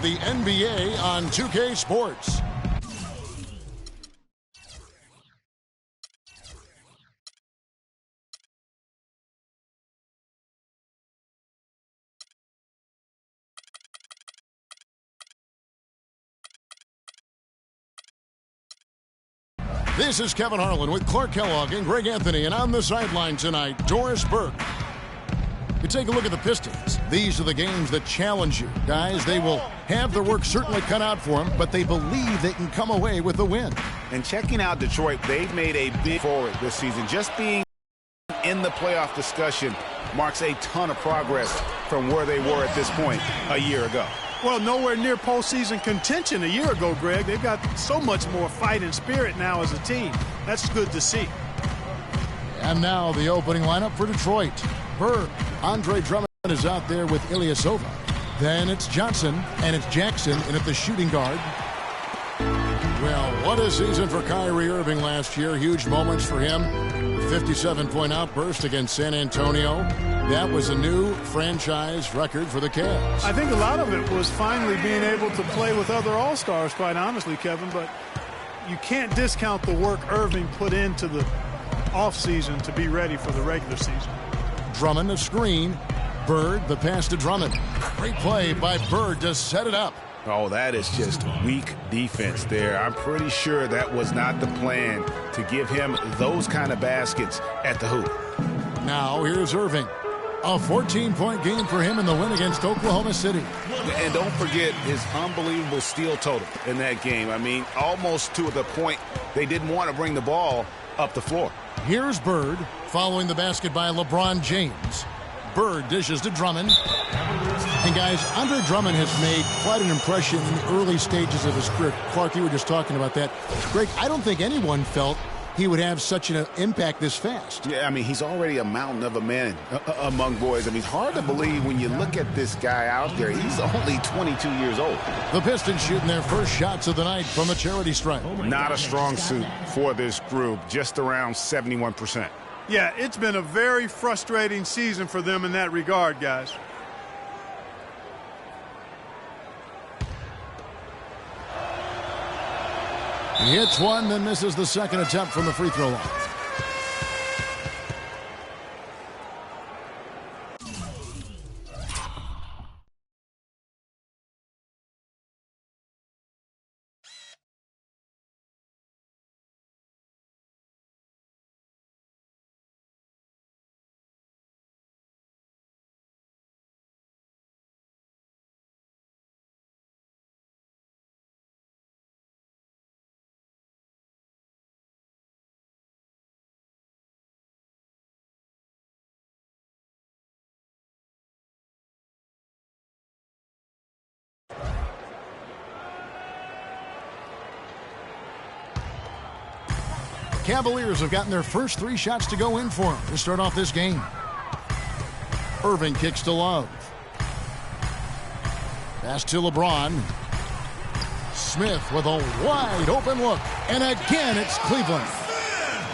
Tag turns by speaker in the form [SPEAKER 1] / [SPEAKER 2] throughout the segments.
[SPEAKER 1] The NBA on 2K Sports. This is Kevin Harlan with Clark Kellogg and Greg Anthony, and on the sideline tonight, Doris Burke. You take a look at the Pistons. These are the games that challenge you. Guys, they will have their work certainly cut out for them, but they believe they can come away with a win.
[SPEAKER 2] And checking out Detroit, they've made a big forward this season. Just being in the playoff discussion marks a ton of progress from where they were at this point a year ago.
[SPEAKER 3] Well, nowhere near postseason contention a year ago, Greg. They've got so much more fight and spirit now as a team. That's good to see.
[SPEAKER 1] And now the opening lineup for Detroit. Bird, Andre Drummond is out there with Ilyasova. Then it's Johnson, and it's Jackson, and at the shooting guard. Well, what a season for Kyrie Irving last year. Huge moments for him. The 57-point outburst against San Antonio. That was a new franchise record for the Cavs.
[SPEAKER 3] I think a lot of it was finally being able to play with other All-Stars, quite honestly, Kevin. But you can't discount the work Irving put into the offseason to be ready for the regular season.
[SPEAKER 1] Drummond, a screen. Bird, the pass to Drummond. Great play by Bird to set it up.
[SPEAKER 2] Oh, that is just weak defense there. I'm pretty sure that was not the plan to give him those kind of baskets at the hoop.
[SPEAKER 1] Now here's Irving. A 14-point game for him in the win against Oklahoma City.
[SPEAKER 2] And don't forget his unbelievable steal total in that game. I mean, almost to the point they didn't want to bring the ball up the floor.
[SPEAKER 1] Here's Bird following the basket by LeBron James. Bird dishes to Drummond. And guys, Andre Drummond has made quite an impression in the early stages of his career. Clark, you were just talking about that. Greg, I don't think anyone felt he would have such an impact this fast.
[SPEAKER 2] Yeah, I mean, he's already a mountain of a man among boys. I mean, it's hard to believe when you look at this guy out there. He's only 22 years old.
[SPEAKER 1] The Pistons shooting their first shots of the night from a charity stripe.
[SPEAKER 2] Not a strong suit for this group, just around 71%.
[SPEAKER 3] Yeah, it's been a very frustrating season for them in that regard, guys.
[SPEAKER 1] He hits one, then misses the second attempt from the free throw line. Cavaliers have gotten their first three shots to go in for them to start off this game. Irving kicks to Love. Pass to LeBron. Smith with a wide open look. And again, it's Cleveland.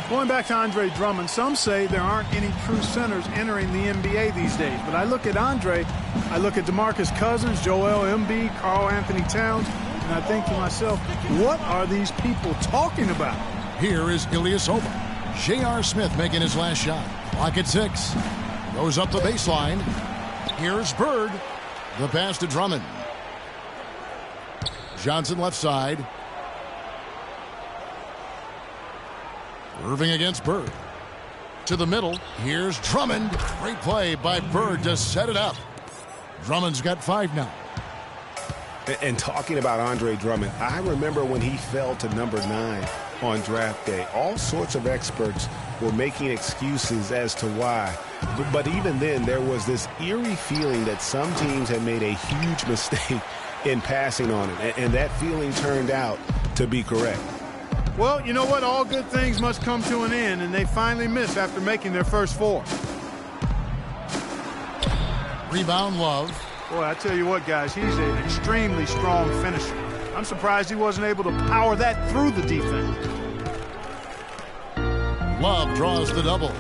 [SPEAKER 3] Going back to Andre Drummond, some say there aren't any true centers entering the NBA these days. But I look at Andre, I look at DeMarcus Cousins, Joel Embiid, Karl Anthony Towns, and I think to myself, what are these people talking about?
[SPEAKER 1] Here is Ilyasova. J.R. Smith making his last shot. Clock at 6. Goes up the baseline. Here's Bird. The pass to Drummond. Johnson left side. Irving against Bird. To the middle. Here's Drummond. Great play by Bird to set it up. Drummond's got 5 now.
[SPEAKER 2] And talking about Andre Drummond, I remember when he fell to number 9 on draft day. All sorts of experts were making excuses as to why. But even then, there was this eerie feeling that some teams had made a huge mistake in passing on him. And that feeling turned out to be correct.
[SPEAKER 3] Well, you know what? All good things must come to an end, and they finally missed after making their first 4.
[SPEAKER 1] Rebound Love.
[SPEAKER 3] Boy, I tell you what, guys, he's an extremely strong finisher. I'm surprised he wasn't able to power that through the defense.
[SPEAKER 1] Love draws the double.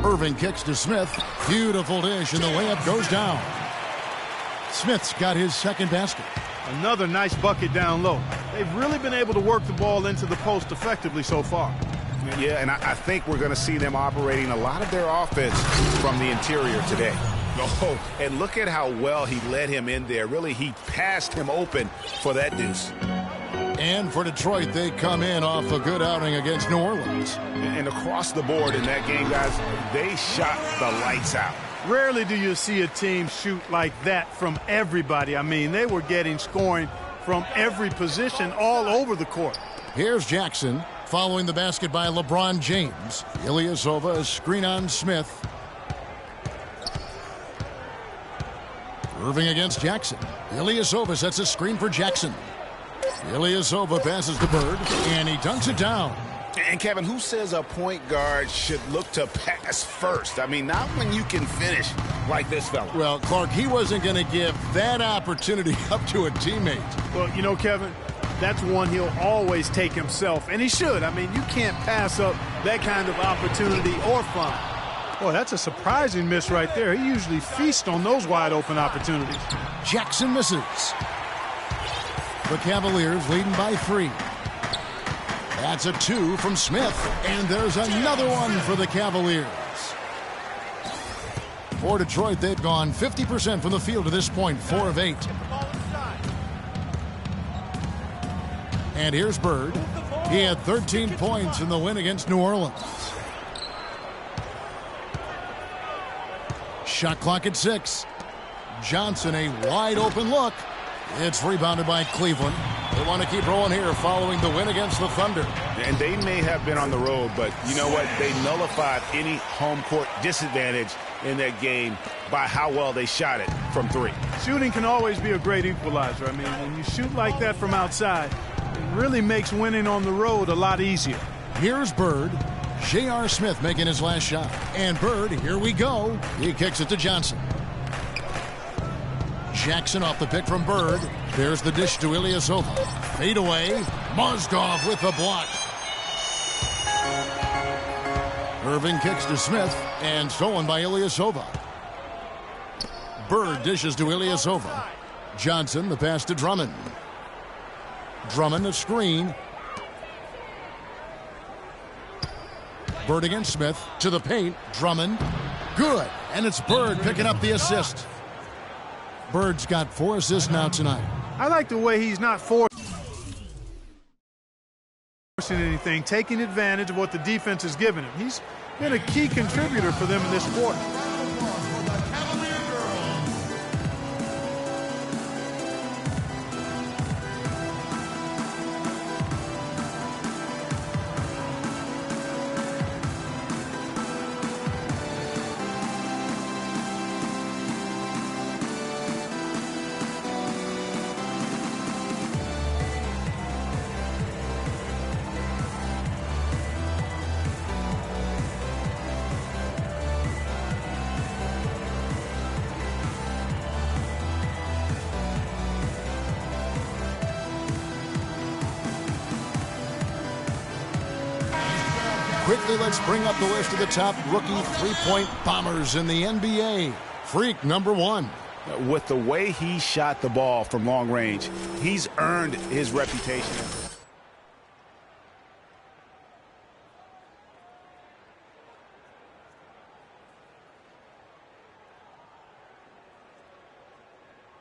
[SPEAKER 1] Irving kicks to Smith. Beautiful dish, and the layup goes down. Smith's got his second basket.
[SPEAKER 3] Another nice bucket down low. They've really been able to work the ball into the post effectively so far.
[SPEAKER 2] Yeah, and I think we're going to see them operating a lot of their offense from the interior today. Oh, and look at how well he led him in there. Really, he passed him open for that deuce.
[SPEAKER 1] And for Detroit, they come in off a good outing against New Orleans.
[SPEAKER 2] And across the board in that game, guys, they shot the lights out.
[SPEAKER 3] Rarely do you see a team shoot like that from everybody. I mean, they were getting scoring from every position all over the court.
[SPEAKER 1] Here's Jackson following the basket by LeBron James. Ilyasova, a screen on Smith. Irving against Jackson. Ilyasova sets a screen for Jackson. Ilyasova passes to Bird, and he dunks it down.
[SPEAKER 2] And, Kevin, who says a point guard should look to pass first? I mean, not when you can finish like this fella.
[SPEAKER 1] Well, Clark, he wasn't going to give that opportunity up to a teammate.
[SPEAKER 3] Well, you know, Kevin, that's one he'll always take himself, and he should. I mean, you can't pass up that kind of opportunity or fun. Boy, that's a surprising miss right there. He usually feasts on those wide-open opportunities.
[SPEAKER 1] Jackson misses. The Cavaliers leading by 3. That's a 2 from Smith, and there's another one for the Cavaliers. For Detroit, they've gone 50% from the field to this point, 4 of 8. And here's Bird. He had 13 points in the win against New Orleans. Shot clock at 6. Johnson, a wide open look. It's rebounded by Cleveland. They want to keep rolling here following the win against the Thunder.
[SPEAKER 2] And they may have been on the road, but you know what? They nullified any home court disadvantage in that game by how well they shot it from 3.
[SPEAKER 3] Shooting can always be a great equalizer. I mean, when you shoot like that from outside, it really makes winning on the road a lot easier.
[SPEAKER 1] Here's Bird. J.R. Smith making his last shot. And Bird, here we go. He kicks it to Johnson. Jackson off the pick from Bird. There's the dish to Ilyasova. Fade away. Mozgov with the block. Irving kicks to Smith and stolen by Ilyasova. Bird dishes to Ilyasova. Johnson, the pass to Drummond. Drummond, a screen. Bird against Smith. To the paint. Drummond. Good. And it's Bird picking up the assist. Bird's got 4 assists now tonight.
[SPEAKER 3] I like the way he's not forcing anything, taking advantage of what the defense has given him. He's been a key contributor for them in this quarter.
[SPEAKER 1] Quickly, let's bring up the list of the top rookie three-point bombers in the NBA. Freak number 1.
[SPEAKER 2] With the way he shot the ball from long range, he's earned his reputation.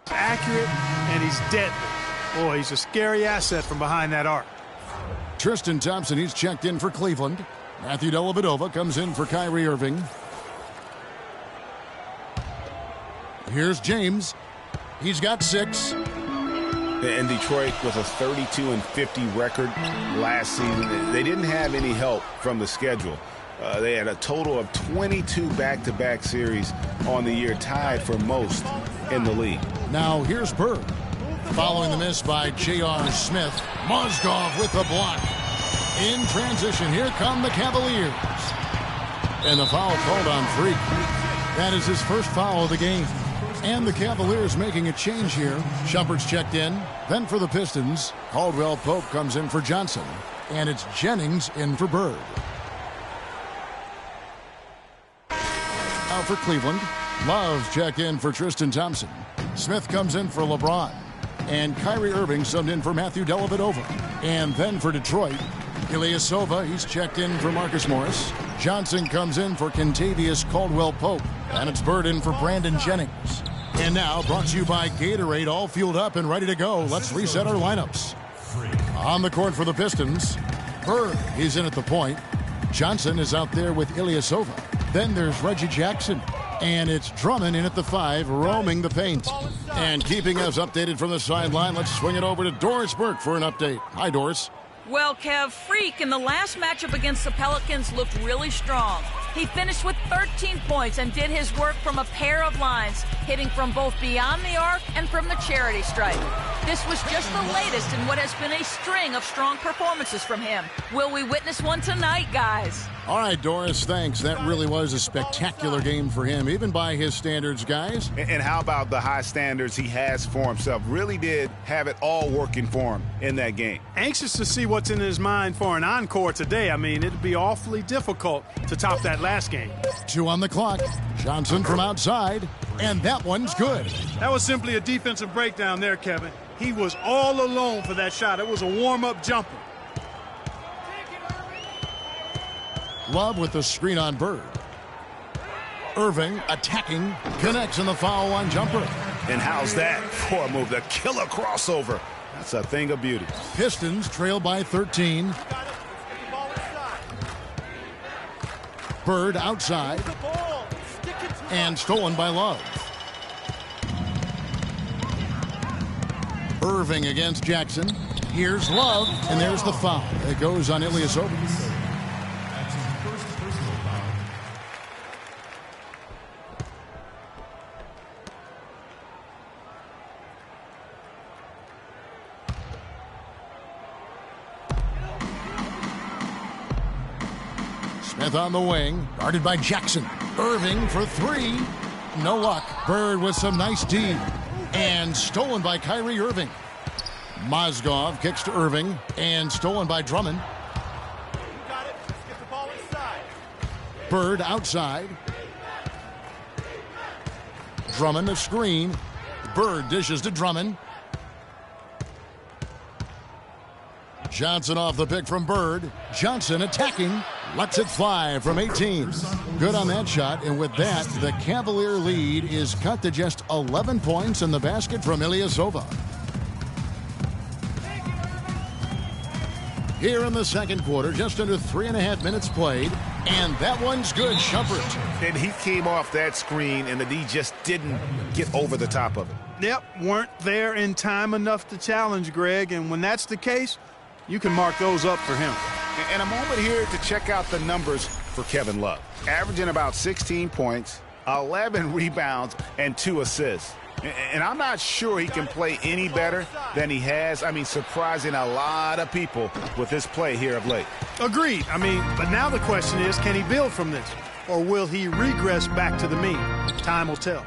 [SPEAKER 3] Accurate, and he's deadly. Boy, he's a scary asset from behind that arc.
[SPEAKER 1] Tristan Thompson, he's checked in for Cleveland. Matthew Dellavedova comes in for Kyrie Irving. Here's James. He's got 6.
[SPEAKER 2] And Detroit with a 32-50 record last season. They didn't have any help from the schedule. They had a total of 22 back-to-back series on the year, tied for most in the league.
[SPEAKER 1] Now here's Bird. Following the miss by J.R. Smith. Mozgov with the block. In transition, here come the Cavaliers. And the foul called on Freak. That is his first foul of the game. And the Cavaliers making a change here. Shumpert's checked in. Then for the Pistons, Caldwell Pope comes in for Johnson. And it's Jennings in for Bird. Out for Cleveland, Love's checked in for Tristan Thompson. Smith comes in for LeBron. And Kyrie Irving subbed in for Matthew Dellavedova. And then for Detroit, Ilyasova, he's checked in for Marcus Morris. Johnson comes in for Kentavious Caldwell-Pope. And it's Bird in for Brandon Jennings. And now, brought to you by Gatorade, all fueled up and ready to go. Let's reset our lineups. On the court for the Pistons, Bird, he's in at the point. Johnson is out there with Ilyasova. Then there's Reggie Jackson. And it's Drummond in at the 5, roaming the paint. And keeping us updated from the sideline, let's swing it over to Doris Burke for an update. Hi, Doris.
[SPEAKER 4] Well, Kev, Freak in the last matchup against the Pelicans looked really strong. He finished with 13 points and did his work from a pair of lines, hitting from both beyond the arc and from the charity stripe. This was just the latest in what has been a string of strong performances from him. Will we witness one tonight, guys?
[SPEAKER 1] All right, Doris, thanks. That really was a spectacular game for him, even by his standards, guys.
[SPEAKER 2] And how about the high standards he has for himself? Really did have it all working for him in that game.
[SPEAKER 3] Anxious to see what's in his mind for an encore today. I mean, it'd be awfully difficult to top that last game.
[SPEAKER 1] 2 on the clock. Johnson from outside, and that one's good.
[SPEAKER 3] That was simply a defensive breakdown there, Kevin. He was all alone for that shot. It was a warm-up jumper.
[SPEAKER 1] Love with the screen on Bird. Irving attacking, connects in the foul line jumper.
[SPEAKER 2] And how's that for a move? The killer crossover. That's a thing of beauty.
[SPEAKER 1] Pistons trail by 13. Bird outside. And stolen by Love. Irving against Jackson. Here's Love, and there's the foul. It goes on Ilyasova. Smith on the wing, guarded by Jackson. Irving for 3. No luck. Bird with some nice D. And stolen by Kyrie Irving. Mozgov kicks to Irving, and stolen by Drummond. Bird outside. Drummond a screen. Bird dishes to Drummond. Johnson off the pick from Bird. Johnson attacking. Lets it fly from 18. Good on that shot. And with that, the Cavalier lead is cut to just 11 points in the basket from Ilyasova. Here in the second quarter, just under 3.5 minutes played. And that one's good, Shumpert.
[SPEAKER 2] And he came off that screen, and the D just didn't get over the top of it.
[SPEAKER 3] Yep, weren't there in time enough to challenge, Greg. And when that's the case, you can mark those up for him.
[SPEAKER 2] And a moment here to check out the numbers for Kevin Love. Averaging about 16 points, 11 rebounds, and 2 assists. And I'm not sure he can play any better than he has. I mean, surprising a lot of people with his play here of late.
[SPEAKER 3] Agreed. I mean, but now the question is, can he build from this? Or will he regress back to the mean? Time will tell.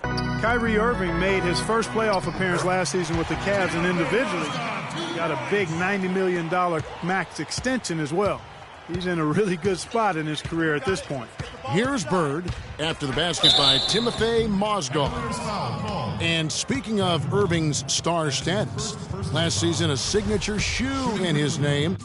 [SPEAKER 3] Kyrie Irving made his first playoff appearance last season with the Cavs, and individually got a big $90 million max extension as well. He's in a really good spot in his career at this point.
[SPEAKER 1] Here's Bird after the basket by Timofey Mozgov. And speaking of Irving's star status, last season a signature shoe in his name.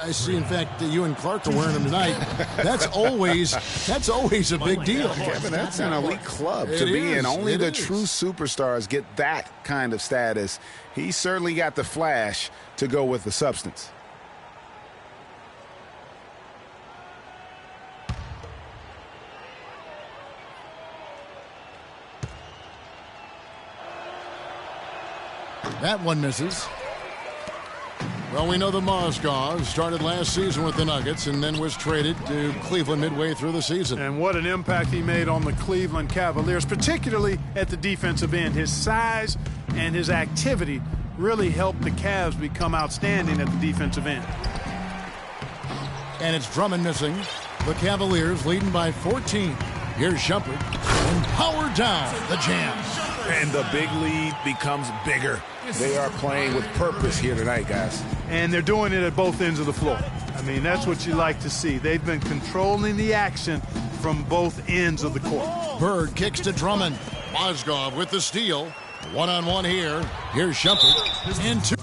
[SPEAKER 1] I see, in fact, that you and Clark are wearing them tonight. That's always a big deal.
[SPEAKER 2] Kevin, that's an elite club to be in. Only the true superstars get that kind of status. He certainly got the flash to go with the substance.
[SPEAKER 1] That one misses. Well, we know the Mozgov started last season with the Nuggets and then was traded to Cleveland midway through the season.
[SPEAKER 3] And what an impact he made on the Cleveland Cavaliers, particularly at the defensive end. His size and his activity really helped the Cavs become outstanding at the defensive end.
[SPEAKER 1] And it's Drummond missing. The Cavaliers leading by 14. Here's Shumpert. And powered down the jam.
[SPEAKER 2] And the big lead becomes bigger. They are playing with purpose here tonight, guys.
[SPEAKER 3] And they're doing it at both ends of the floor. I mean, that's what you like to see. They've been controlling the action from both ends of the court.
[SPEAKER 1] Bird kicks to Drummond. Mozgov with the steal. One-on-one here. Here's Shumpert. And two.